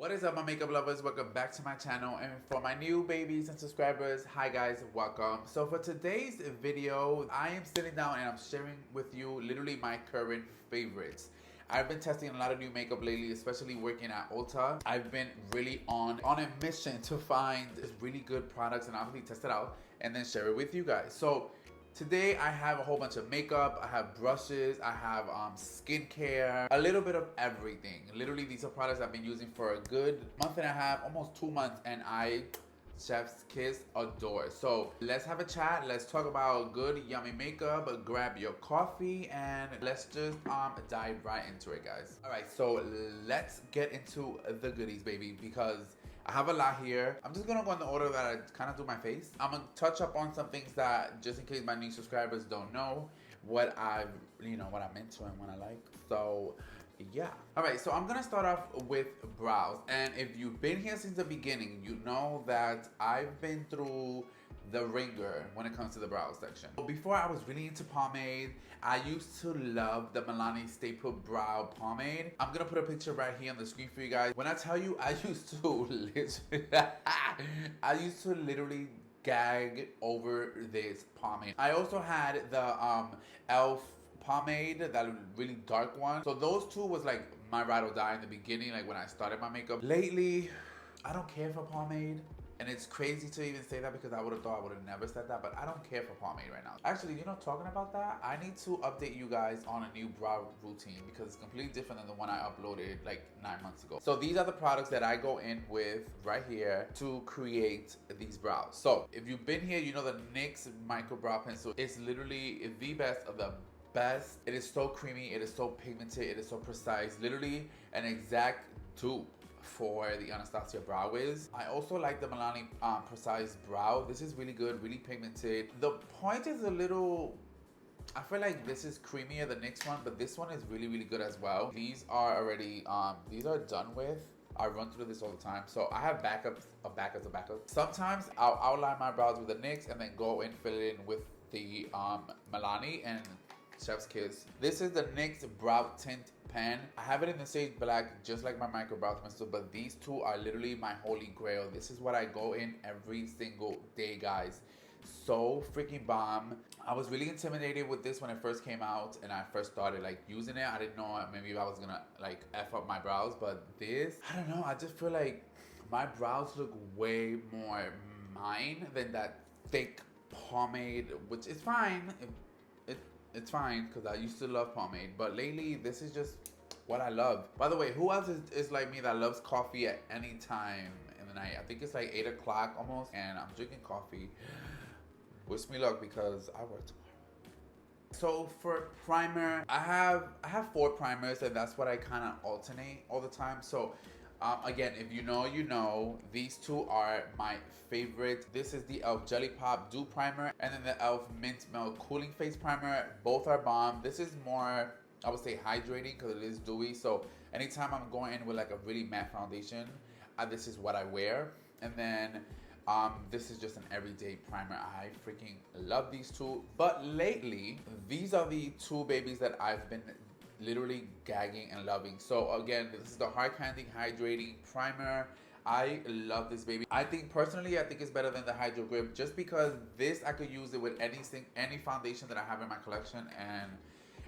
What is up, my makeup lovers? Welcome back to my channel, and for my new babies and subscribers, hi guys, welcome. So for today's video, I am sitting down and I'm sharing with you literally my current favorites. I've been testing a lot of new makeup lately, especially working at Ulta. I've been really on a mission to find really good products and obviously test it out and then share it with you guys. So today I have a whole bunch of makeup, I have brushes, I have skincare, a little bit of everything. Literally, these are products I've been using for a good month and a half, almost 2 months, and I, chef's kiss, adore. So let's have a chat, let's talk about good yummy makeup, grab your coffee, and let's just dive right into it, guys. All right, so let's get into the goodies, baby, because I have a lot here. I'm just gonna go in the order that I kind of do my face. I'm gonna touch up on some things that, just in case my new subscribers don't know, what I'm into and what I like. So yeah. All right, so I'm gonna start off with brows. And if you've been here since the beginning, you know that I've been through the ringer when it comes to the brow section. Before, I was really into pomade. I used to love the Milani Staple Brow Pomade. I'm gonna put a picture right here on the screen for you guys. When I tell you, I used to literally gag over this pomade. I also had the e.l.f. pomade, that really dark one. So those two was like my ride or die in the beginning, like when I started my makeup. Lately, I don't care for pomade. And it's crazy to even say that because I would have thought I would have never said that, but I don't care for pomade right now. Actually, talking about that, I need to update you guys on a new brow routine because it's completely different than the one I uploaded like 9 months ago. So these are the products that I go in with right here to create these brows. So if you've been here, you know the NYX Micro Brow Pencil is literally the best of the best. It is so creamy, it is so pigmented, it is so precise. Literally an exact dupe for the Anastasia Brow Wiz. I also like the Milani Precise Brow. This is really good, really pigmented. The point is a little, I feel like this is creamier than the next one, but this one is really, really good as well. These are already, these are done with. I run through this all the time. So I have backups of backups of backups. Sometimes I'll outline my brows with the NYX and then go and fill it in with the Milani and chef's kiss. This is the NYX Brow Tint Pen. I have it in the shade black, just like my micro brow pencil, but these two are literally my holy grail. This is what I go in every single day, guys. So freaking bomb. I was really intimidated with this when it first came out and I first started like using it. I didn't know maybe I was gonna like F up my brows, but this, I don't know, I just feel like my brows look way more mine than that thick pomade, which is fine. It's fine because I used to love pomade, but lately this is just what I love. By the way, who else is like me that loves coffee at any time in the night? I think it's like 8 o'clock almost and I'm drinking coffee. Wish me luck because I work tomorrow. So for primer, I have 4 primers and that's what I kind of alternate all the time. So again, if you know, you know, these two are my favorite. This is the e.l.f. Jelly Pop Dew Primer and then the e.l.f. Mint Melt Cooling Face Primer. Both are bomb. This is more, I would say, hydrating because it is dewy. So anytime I'm going in with like a really matte foundation, this is what I wear. And then this is just an everyday primer. I freaking love these two. But lately, these are the two babies that I've been literally gagging and loving. So again, this is the Hard Candy Hydrating Primer. I love this baby. I think personally, it's better than the Hydro Grip just because this, I could use it with any foundation that I have in my collection and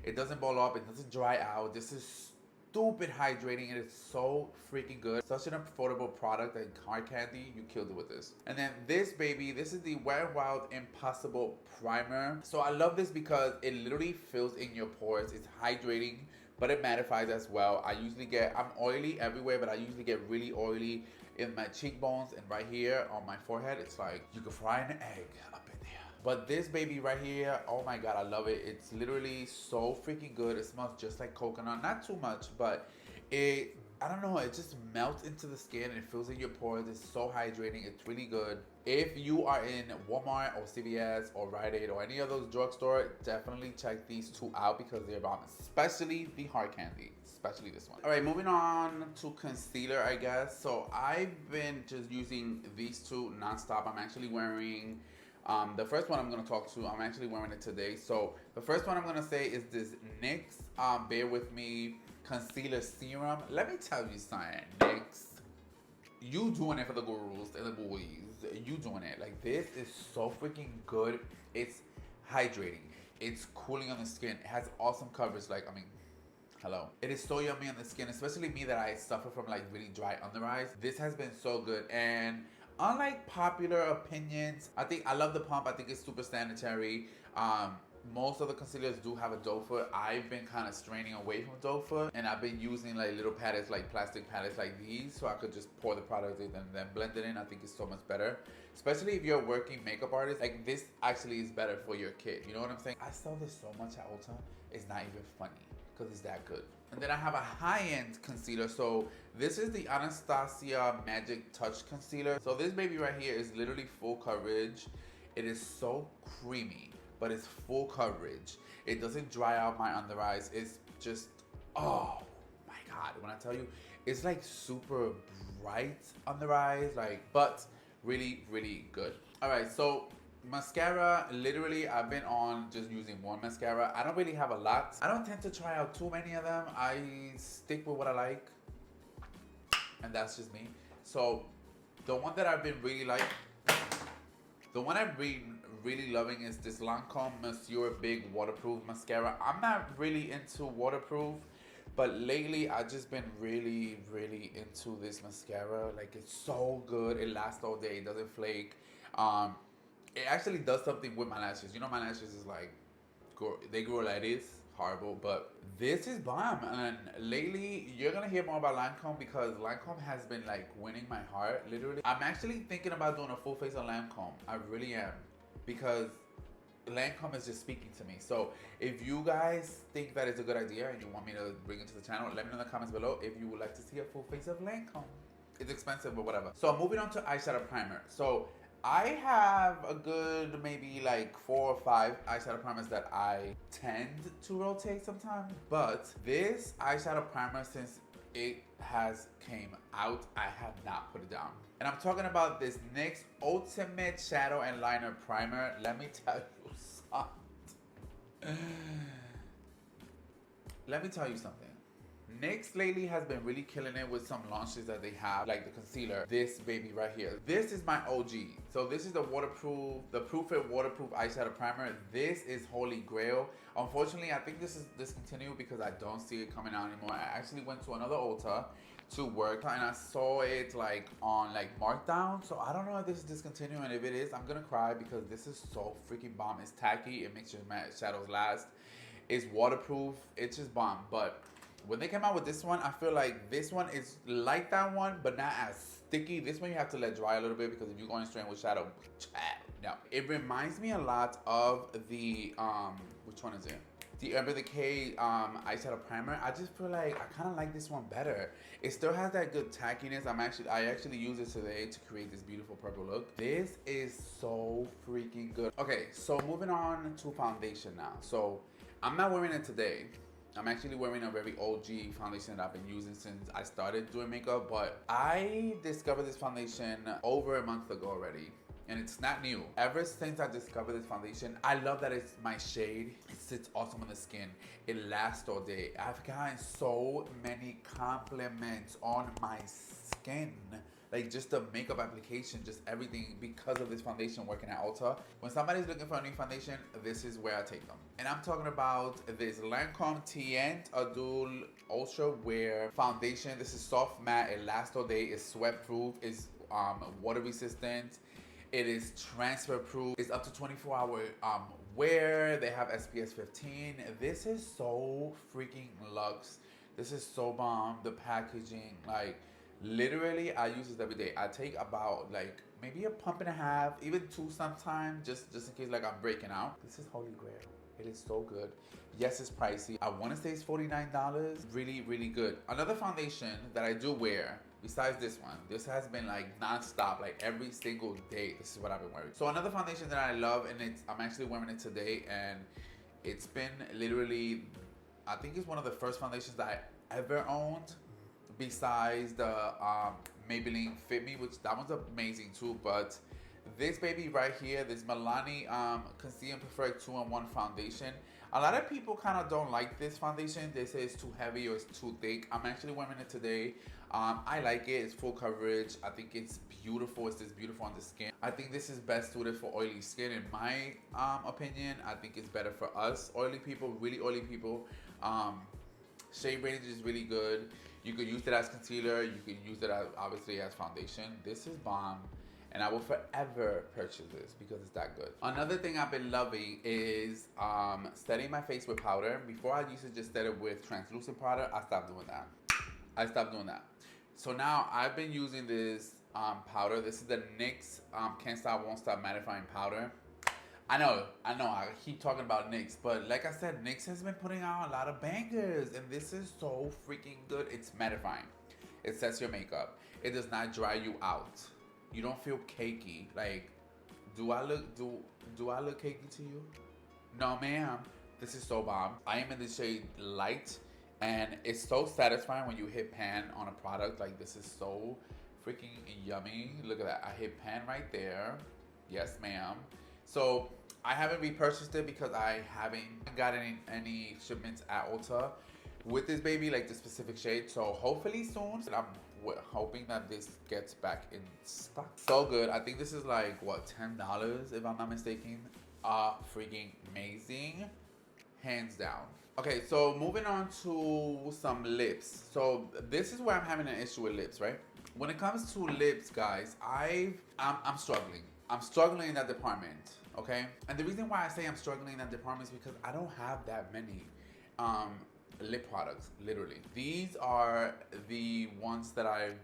it doesn't ball up, it doesn't dry out. This is stupid hydrating. It is so freaking good. Such an affordable product like Hard Candy. You killed it with this. And then this baby, this is the Wet n Wild Impossible Primer. So I love this because it literally fills in your pores. It's hydrating, but it mattifies as well. I'm oily everywhere, but I usually get really oily in my cheekbones and right here on my forehead. It's like you could fry an egg up in there. But this baby right here, oh my god, I love it. It's literally so freaking good. It smells just like coconut. Not too much, but I don't know, it just melts into the skin and it fills in your pores. It's so hydrating. It's really good. If you are in Walmart or CVS or Rite Aid or any of those drugstore, definitely check these two out because they're bomb. Especially the Hard Candy. Especially this one. All right, moving on to concealer, I guess. So I've been just using these two nonstop. I'm actually wearing the first one I'm going to talk to, I'm actually wearing it today. So the first one I'm going to say is this NYX Bear With Me Concealer Serum. Let me tell you something, NYX. You doing it for the gurus and the boys. You doing it. Like, this is so freaking good. It's hydrating. It's cooling on the skin. It has awesome coverage. Like, I mean, hello. It is so yummy on the skin, especially me that I suffer from like really dry under eyes. This has been so good. And unlike popular opinions, I love the pump. I think it's super sanitary. Most of the concealers do have a doe foot. I've been kind of straining away from doe foot, and I've been using like little paddets, like plastic paddets like these, so I could just pour the product in and then blend it in. I think it's so much better, especially if you're a working makeup artist. Like, this actually is better for your kit. You know what I'm saying? I sell this so much at Ulta. It's not even funny because it's that good. And then I have a high-end concealer. So this is the Anastasia Magic Touch Concealer. So this baby right here is literally full coverage. It is so creamy, but it's full coverage. It doesn't dry out my under eyes. It's just, oh my God. When I tell you, it's like super bright under eyes, like, but really, really good. All right, so mascara, literally I've been on just using one mascara. I don't really have a lot. I don't tend to try out too many of them. I stick with what I like, and that's just me. So the one that I've been really like, the one I've been really loving is this Lancome Monsieur Big Waterproof Mascara. I'm not really into waterproof, but lately I've just been really, really into this mascara. Like, it's so good. It lasts all day. It doesn't flake. It actually does something with my lashes. You know, my lashes is like, they grow like this. Horrible, but this is bomb. And lately you're gonna hear more about Lancome, because Lancome has been like winning my heart, literally. I'm actually thinking about doing a full face of Lancome. I really am, because Lancome is just speaking to me. So if you guys think that it's a good idea and you want me to bring it to the channel, let me know in the comments below if you would like to see a full face of Lancome. It's expensive, but whatever. So moving on to eyeshadow primer. So I have a good maybe like 4 or 5 eyeshadow primers that I tend to rotate sometimes. But this eyeshadow primer, since it has came out, I have not put it down. And I'm talking about this NYX Ultimate Shadow and Liner Primer. Let me tell you something. Let me tell you something. NYX lately has been really killing it with some launches that they have, like the concealer. This baby right here. This is my OG. So this is the Proof It Waterproof Eyeshadow Primer. This is Holy Grail. Unfortunately, I think this is discontinued because I don't see it coming out anymore. I actually went to another Ulta to work and I saw it like on like markdown. So I don't know if this is discontinued, and if it is, I'm gonna cry because this is so freaking bomb. It's tacky. It makes your shadows last. It's waterproof. It's just bomb. But when they came out with this one, I feel like this one is like that one, but not as sticky. This one you have to let dry a little bit, because if you're going straight with shadow, no. It reminds me a lot of the, which one is it? The Urban Decay eyeshadow primer. I just feel like I kind of like this one better. It still has that good tackiness. I actually used it today to create this beautiful purple look. This is so freaking good. Okay, so moving on to foundation now. So I'm not wearing it today. I'm actually wearing a very OG foundation that I've been using since I started doing makeup, but I discovered this foundation over a month ago already. And it's not new. Ever since I discovered this foundation, I love that it's my shade. It sits awesome on the skin. It lasts all day. I've gotten so many compliments on my skin. Like, just the makeup application, just everything, because of this foundation working at Ulta. When somebody's looking for a new foundation, this is where I take them. And I'm talking about this Lancome Cant Adul Ultra Wear Foundation. This is soft matte. It lasts all day. It's sweat proof. It's water resistant. It is transfer proof. It's up to 24-hour wear. They have SPF 15. This is so freaking luxe. This is so bomb. The packaging, like, literally, I use this every day. I take about like maybe a pump and a half, even 2 sometimes, just in case like I'm breaking out. This is Holy Grail. It is so good. Yes, it's pricey. I want to say it's $49. Really, really good. Another foundation that I do wear, besides this one, this has been like non-stop, like every single day. This is what I've been wearing. So another foundation that I love, and I'm actually wearing it today, and it's been literally, I think it's one of the first foundations that I ever owned, besides the Maybelline Fit Me, which that one's amazing too. But this baby right here, this Milani Conceal and Perfect 2-in-1 foundation. A lot of people kind of don't like this foundation. They say it's too heavy or it's too thick. I'm actually wearing it today. I like it. It's full coverage. I think it's beautiful. It's just beautiful on the skin. I think this is best suited for oily skin in my opinion. I think it's better for us oily people, really oily people. Shade range is really good. You could use it as concealer. You can use it as, obviously, as foundation. This is bomb. And I will forever purchase this because it's that good. Another thing I've been loving is setting my face with powder. Before I used to just set it with translucent powder. I stopped doing that. So now I've been using this powder. This is the NYX Can't Stop Won't Stop Mattifying Powder. I know, I keep talking about NYX, but like I said, NYX has been putting out a lot of bangers, and this is so freaking good. It's mattifying. It sets your makeup. It does not dry you out. You don't feel cakey. Like, do I look cakey to you? No, ma'am. This is so bomb. I am in the shade Light, and it's so satisfying when you hit pan on a product. Like, this is so freaking yummy. Look at that. I hit pan right there. Yes, ma'am. So I haven't repurchased it because I haven't gotten any shipments at Ulta with this baby, like the specific shade. So hopefully soon. I'm hoping that this gets back in stock. So good. I think this is like, what, $10 if I'm not mistaken. Freaking amazing. Hands down. Okay, so moving on to some lips. So this is where I'm having an issue with lips, right? When it comes to lips, guys, I'm struggling. I'm struggling in that department, okay? And the reason why I say I'm struggling in that department is because I don't have that many lip products, literally. These are the ones that I've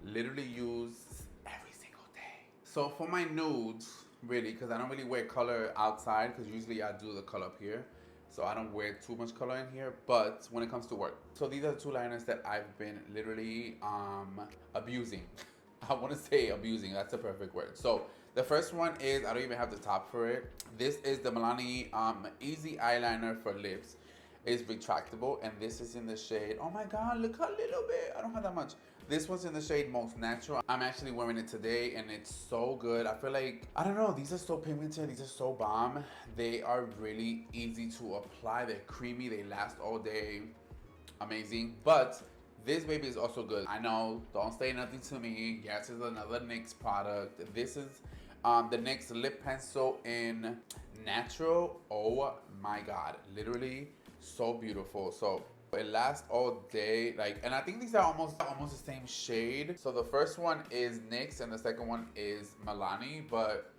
literally used every single day. So for my nudes, really, because I don't really wear color outside, because usually I do the color up here. So I don't wear too much color in here, but when it comes to work. So these are the two liners that I've been literally abusing. I want to say abusing, that's the perfect word. So the first one is, I don't even have the top for it. This is the Milani Easy Eyeliner for Lips. It's retractable, and this is in the shade, oh my God, look a little bit. I don't have that much. This one's in the shade Most Natural. I'm actually wearing it today, and it's so good. I feel like, I don't know, these are so pigmented, these are so bomb. They are really easy to apply. They're creamy, they last all day. Amazing. But this baby is also good. I know, don't say nothing to me. Yes, it's another NYX product. This is the NYX lip pencil in natural. Oh my God, literally so beautiful. So it lasts all day, like, and I think these are almost the same shade. So the first one is NYX and the second one is Milani, but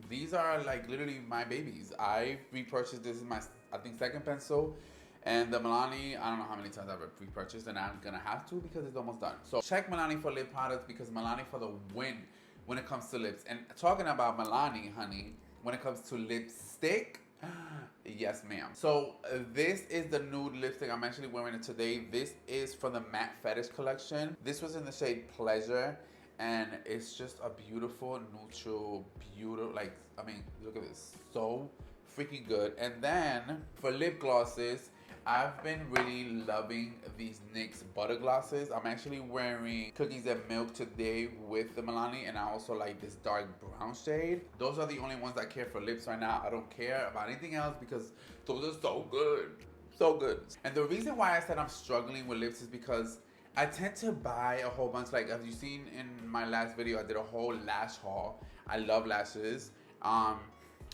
these are like literally my babies. I repurchased this is my, I think, second pencil. And the Milani, I don't know how many times I've repurchased, and I'm gonna have to because it's almost done. So check Milani for lip products, because Milani for the win when it comes to lips. And talking about Milani, honey, when it comes to lipstick, yes ma'am. So this is the nude lipstick. I'm actually wearing it today. This is from the Matte Fetish collection. This was in the shade Pleasure, and it's just a beautiful neutral, beautiful, like, I mean, look at this, so freaking good. And then for lip glosses, I've been really loving these NYX butter glosses. I'm actually wearing Cookies and Milk today with the Milani, and I also like this dark brown shade. Those are the only ones I care for lips right now. I don't care about anything else because those are so good. So good. And the reason why I said I'm struggling with lips is because I tend to buy a whole bunch, like as you've seen in my last video, I did a whole lash haul. I love lashes. I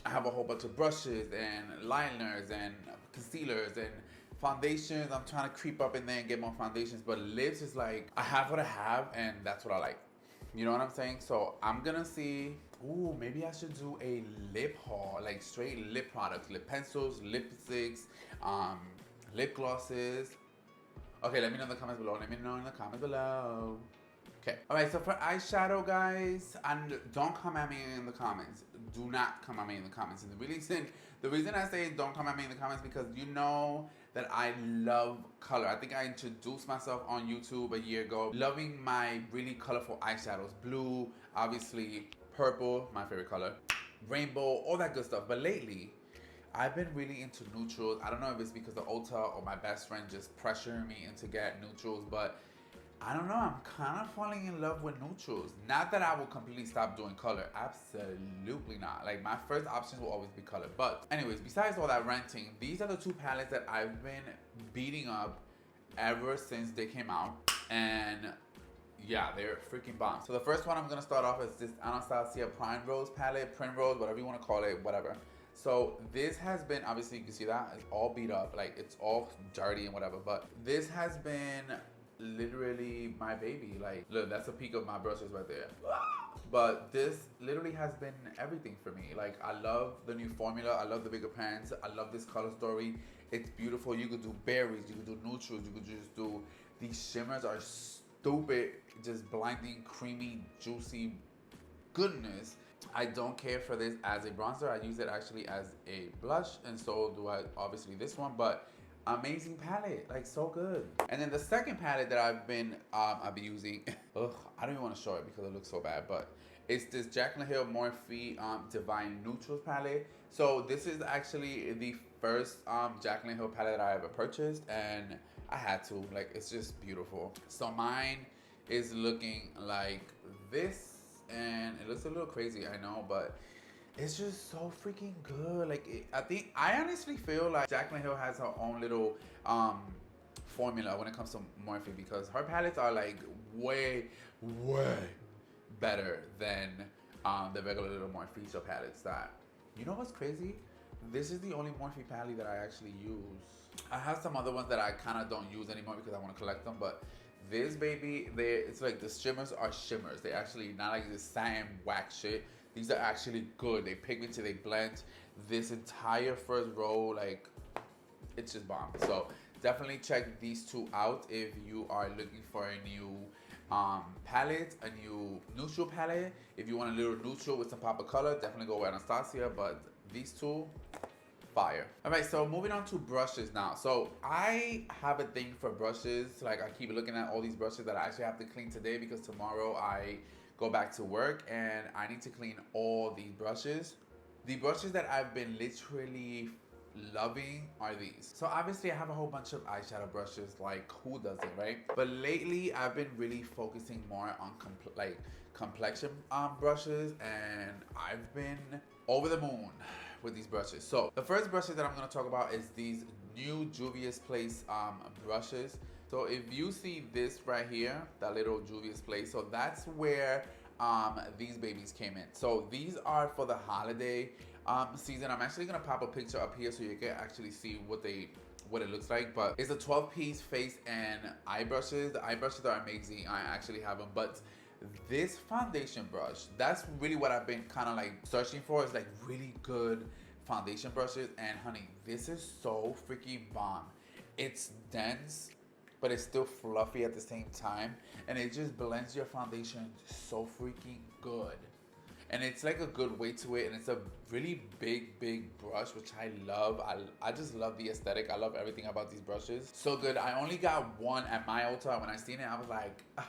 have a whole bunch of brushes and liners and concealers and foundations. I'm trying to creep up in there and get more foundations, but lips is like, I have what I have, and that's what I like. You know what I'm saying? So I'm gonna see, ooh, maybe I should do a lip haul, like straight lip products, lip pencils, lipsticks, lip glosses. Okay, let me know in the comments below. Let me know in the comments below. Okay. All right, so for eyeshadow, guys, and don't come at me in the comments. Do not come at me in the comments. And the reason I say don't come at me in the comments, because you know that I love color. I think I introduced myself on YouTube a year ago, loving my really colorful eyeshadows. Blue, obviously, purple, my favorite color, rainbow, all that good stuff. But lately, I've been really into neutrals. I don't know if it's because of Ulta or my best friend just pressuring me into get neutrals, but I don't know, I'm kind of falling in love with neutrals. Not that I will completely stop doing color, absolutely not. Like, my first options will always be color. But anyways, besides all that ranting, these are the two palettes that I've been beating up ever since they came out. And yeah, they're freaking bomb. So the first one I'm gonna start off is this Anastasia Prime Rose palette, Primrose, whatever you want to call it, whatever. So this has been, obviously you can see that it's all beat up, like it's all dirty and whatever, but this has been literally my baby. Like, look, that's a peek of my brushes right there. But this literally has been everything for me. Like, I love the new formula. I love the bigger pans. I love this color story. It's beautiful. You could do berries. You could do neutrals. You could just do, these shimmers are stupid, just blinding, creamy, juicy goodness. I don't care for this as a bronzer. I use it actually as a blush, and so do I obviously this one, but amazing palette, like so good. And then the second palette that I've been using, ugh, I don't even want to show it because it looks so bad, but it's this Jaclyn Hill Morphe Divine Neutrals palette. So this is actually the first Jaclyn Hill palette that I ever purchased, and I had to, like, it's just beautiful. So mine is looking like this, and it looks a little crazy, I know, but it's just so freaking good. Like, I honestly feel like Jaclyn Hill has her own little formula when it comes to Morphe, because her palettes are like way better than the regular little Morphe palettes. That, you know what's crazy? This is the only Morphe palette that I actually use. I have some other ones that I kind of don't use anymore because I want to collect them, but this baby, it's like the shimmers are shimmers. They actually not like this satin wax shit. These are actually good. They pigmented, they blend. This entire first row, like, it's just bomb. So definitely check these two out if you are looking for a new palette, a new neutral palette. If you want a little neutral with some pop of color, definitely go with Anastasia, but these two, fire. All right, so moving on to brushes now. So I have a thing for brushes. Like, I keep looking at all these brushes that I actually have to clean today because tomorrow I go back to work and I need to clean all these brushes. The brushes that I've been literally loving are these. So obviously I have a whole bunch of eyeshadow brushes, like who doesn't, right? But lately I've been really focusing more on complexion brushes, and I've been over the moon with these brushes. So the first brushes that I'm going to talk about is these new Juvia's Place brushes. So if you see this right here, that little Juvia's Place, so that's where these babies came in. So these are for the holiday season. I'm actually gonna pop a picture up here so you can actually see what it looks like. But it's a 12-piece face and eye brushes. The eye brushes are amazing. I actually have them, but this foundation brush, that's really what I've been kind of like searching for, is like really good foundation brushes. And honey, this is so freaking bomb. It's dense, but it's still fluffy at the same time, and it just blends your foundation so freaking good. And it's like a good weight to it, and it's a really big brush, which I love. I just love the aesthetic. I love everything about these brushes. So good. I only got one at my Ulta. When I seen it, I was like, ah,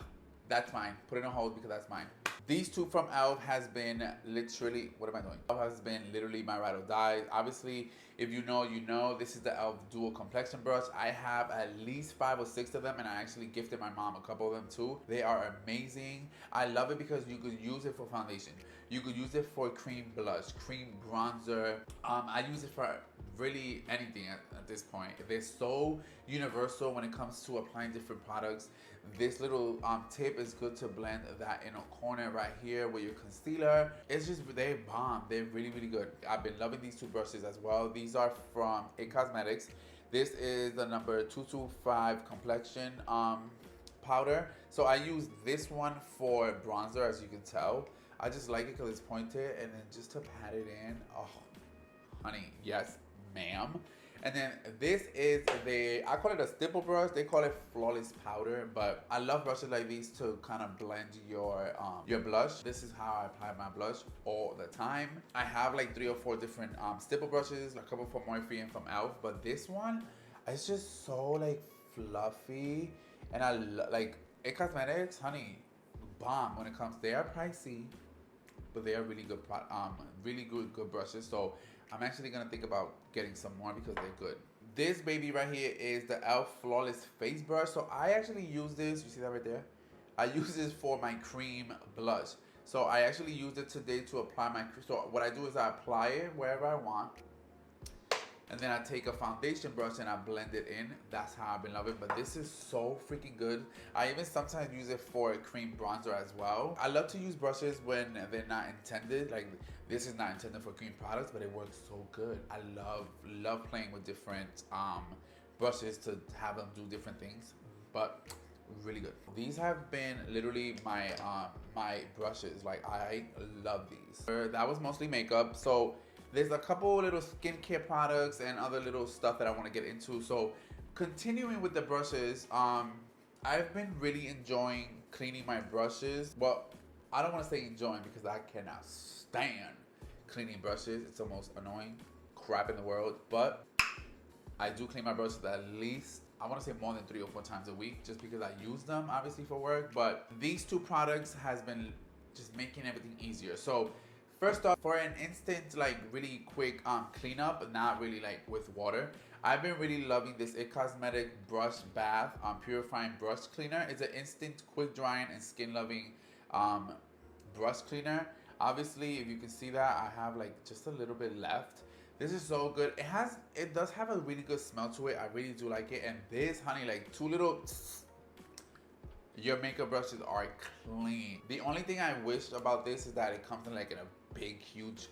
that's mine. Put it on hold because that's mine. These two from e.l.f. has been literally, what am I doing? e.l.f. has been literally my ride or die. Obviously, if you know, you know. This is the e.l.f. Dual Complexion Brush. I have at least 5 or 6 of them, and I actually gifted my mom a couple of them too. They are amazing. I love it because you could use it for foundation. You could use it for cream blush, cream bronzer. I use it for really anything at this point. They're so universal when it comes to applying different products. This little tip is good to blend that in a corner right here with your concealer. It's just, they're bomb. They're really good. I've been loving these two brushes as well. These are from It Cosmetics. This is the number 225 complexion powder. So I use this one for bronzer, as you can tell. I just like it because it's pointed, and then just to pat it in, oh honey, yes ma'am. And then this is I call it a stipple brush. They call it Flawless Powder, but I love brushes like these to kind of blend your blush. This is how I apply my blush all the time. I have like 3 or 4 different stipple brushes, a couple from Morphe and from e.l.f. But this one, it's just so like fluffy, and I like It Cosmetics, honey, bomb when it comes. They are pricey, but they are really good, really good brushes. So I'm actually gonna think about getting some more because they're good. This baby right here is the e.l.f. Flawless Face Brush. So I actually use this, you see that right there? I use this for my cream blush. So I actually used it today to apply my cream. So what I do is I apply it wherever I want. And then I take a foundation brush and I blend it in. That's how I've been loving it. But this is so freaking good. I even sometimes use it for a cream bronzer as well. I love to use brushes when they're not intended. Like this is not intended for cream products, but it works so good. I love playing with different brushes to have them do different things. But really good. These have been literally my my brushes. Like I love these. That was mostly makeup. So there's a couple little skincare products and other little stuff that I want to get into. So continuing with the brushes, I've been really enjoying cleaning my brushes. Well, I don't want to say enjoying because I cannot stand cleaning brushes. It's the most annoying crap in the world. But I do clean my brushes at least, I want to say more than 3 or 4 times a week, just because I use them obviously for work. But these two products has been just making everything easier. So first off, for an instant, like really quick cleanup, not really like with water, I've been really loving this It Cosmetic Brush Bath Purifying Brush Cleaner. It's an instant, quick drying and skin loving brush cleaner. Obviously, if you can see that, I have like just a little bit left. This is so good. It does have a really good smell to it. I really do like it. And this, honey, like 2 little, your makeup brushes are clean. The only thing I wish about this is that it comes in like in a big, huge,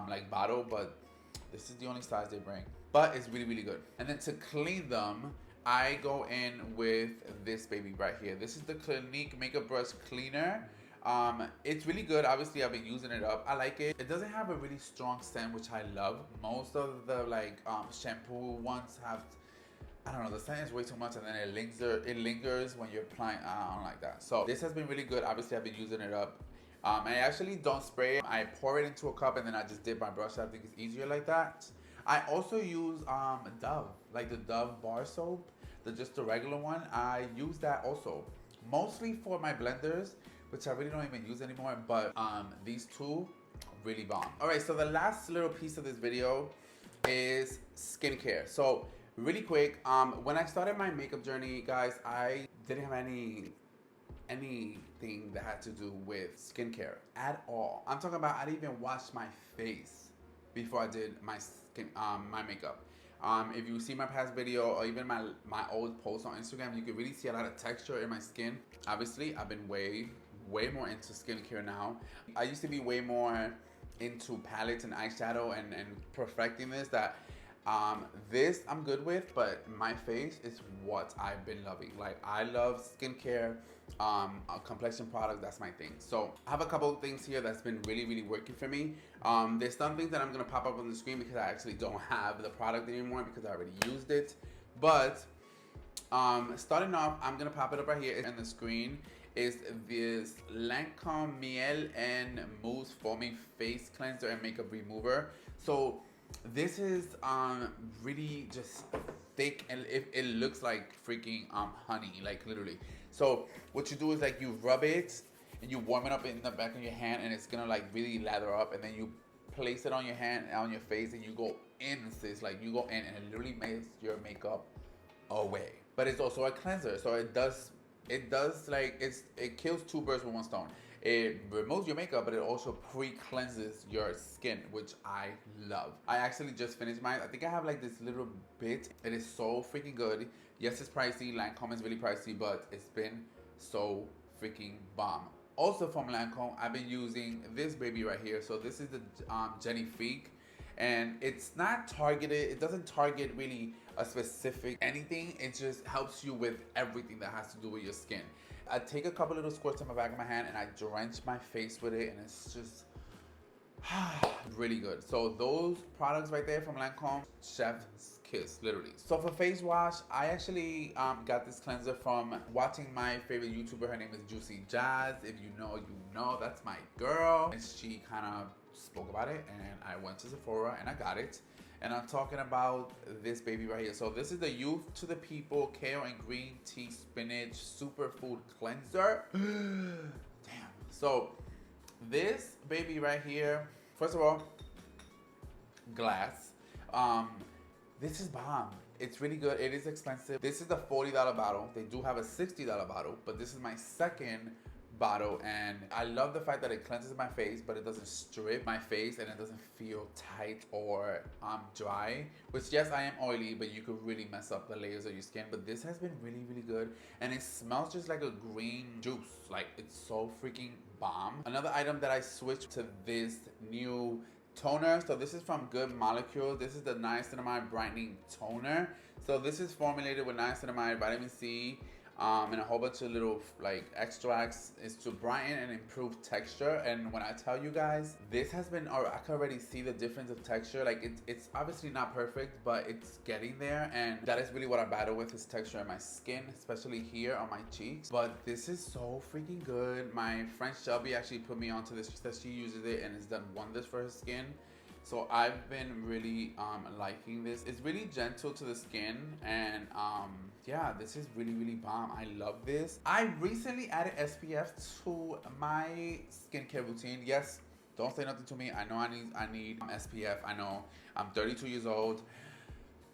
like bottle. But this is the only size they bring. But it's really, really good. And then to clean them, I go in with this baby right here. This is the Clinique Makeup Brush Cleaner. It's really good. Obviously, I've been using it up. I like it. It doesn't have a really strong scent, which I love. Most of the like shampoo ones have, I don't know, the scent is way too much, and then it lingers when you're applying. I don't like that. So this has been really good. Obviously, I've been using it up. I actually don't spray it. I pour it into a cup and then I just dip my brush. I think it's easier like that. I also use Dove, like the Dove bar soap, just the regular one. I use that also, mostly for my blenders, which I really don't even use anymore, but these two really bomb. All right, so the last little piece of this video is skincare. So really quick, when I started my makeup journey, guys, I didn't have anything that had to do with skincare at all. I'm talking about I didn't even wash my face before I did my my makeup. If you see my past video or even my old posts on Instagram, you can really see a lot of texture in my skin. Obviously, I've been way more into skincare now. I used to be way more into palettes and eyeshadow and perfecting this. This I'm good with, but my face is what I've been loving. Like I love skincare, complexion products. That's my thing. So I have a couple of things here that's been really working for me. There's some things that I'm gonna pop up on the screen because I actually don't have the product anymore because I already used it. But starting off, I'm gonna pop it up right here on the screen. Is this Lancome Miel and Mousse Foaming Face Cleanser and Makeup Remover. So this is really just thick, and it looks like freaking honey, like literally. So what you do is like you rub it and you warm it up in the back of your hand, and it's gonna like really lather up, and then you place it on your hand, on your face, and you go in, sis, like you go in, and it literally makes your makeup away. But it's also a cleanser, so it does like it kills 2 birds with 1 stone. It removes your makeup, but it also pre-cleanses your skin, which I love. I actually just finished mine. I think I have like this little bit. It is so freaking good. Yes, it's pricey. Lancome is really pricey, but it's been so freaking bomb. Also from Lancome, I've been using this baby right here. So this is the Genifique, and it's not targeted. It doesn't target really a specific anything. It just helps you with everything that has to do with your skin. I take a couple little squirts on the back of my hand and I drench my face with it, and it's just really good. So those products right there from Lancome, chef's kiss, literally. So for face wash, I actually got this cleanser from watching my favorite YouTuber. Her name is Juicy Jazz. If you know, you know. That's my girl. And she kind of spoke about it, and I went to Sephora and I got it. And I'm talking about this baby right here. So this is the Youth to the People Kale and Green Tea Spinach Superfood Cleanser. Damn. So this baby right here, first of all, glass. This is bomb. It's really good. It is expensive. This is the $40 bottle. They do have a $60 bottle, but this is my second bottle, and I love the fact that it cleanses my face, but it doesn't strip my face and it doesn't feel tight or dry, which yes, I am oily, but you could really mess up the layers of your skin. But this has been really good, and it smells just like a green juice. Like, it's so freaking bomb. Another item that I switched to this new toner. So this is from Good Molecules. This is the niacinamide brightening toner. So this is formulated with niacinamide, vitamin C, and a whole bunch of little like extracts. Is to brighten and improve texture. And when I tell you guys, this has been, or I can already see the difference of texture. Like, it's obviously not perfect, but it's getting there, and that is really what I battle with, is texture in my skin, especially here on my cheeks. But this is so freaking good. My friend Shelby actually put me onto this. She says she uses it and it's done wonders for her skin. So I've been really liking this. It's really gentle to the skin, and yeah, this is really bomb. I love this. I recently added SPF to my skincare routine. Yes, don't say nothing to me. I know I need SPF. I know I'm 32 years old.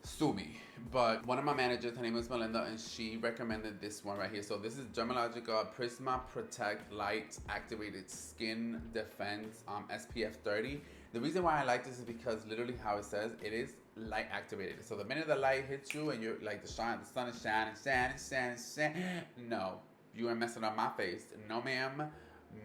Sue me. But one of my managers, her name is Melinda, and she recommended this one right here. So this is Dermalogica Prisma Protect Light Activated Skin Defense SPF 30. The reason why I like this is because literally how it says, it is light activated. So the minute the light hits you and you're like, the sun is shining. No, you are messing up my face. No ma'am,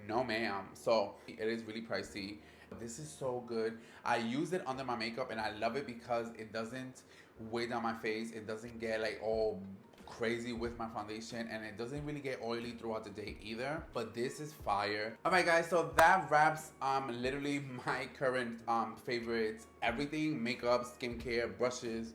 no ma'am. So it is really pricey. This is so good. I use it under my makeup and I love it because it doesn't weigh down my face. It doesn't get like all crazy with my foundation, and it doesn't really get oily throughout the day either. But this is fire. All right guys, so that wraps literally my current favorites, everything, makeup, skincare, brushes,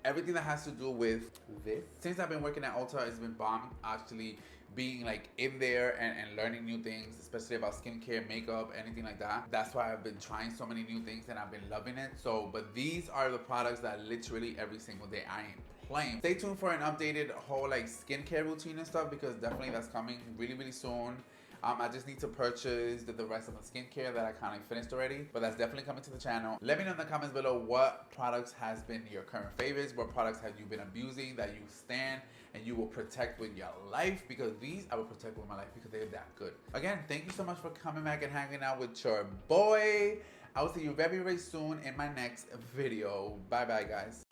everything that has to do with this. Since I've been working at Ulta, it's been bomb actually being like in there and learning new things, especially about skincare, makeup, anything like that. That's why I've been trying so many new things and I've been loving it. So, but these are the products that literally every single day I am playing. Stay tuned for an updated whole like skincare routine and stuff, because definitely that's coming really soon. I just need to purchase the rest of the skincare that I kind of finished already, but that's definitely coming to the channel. Let me know in the comments below what products has been your current favorites, what products have you been abusing that you stand and you will protect with your life, because these I will protect with my life because they're that good. Again, thank you so much for coming back and hanging out with your boy. I will see you very soon in my next video. Bye guys.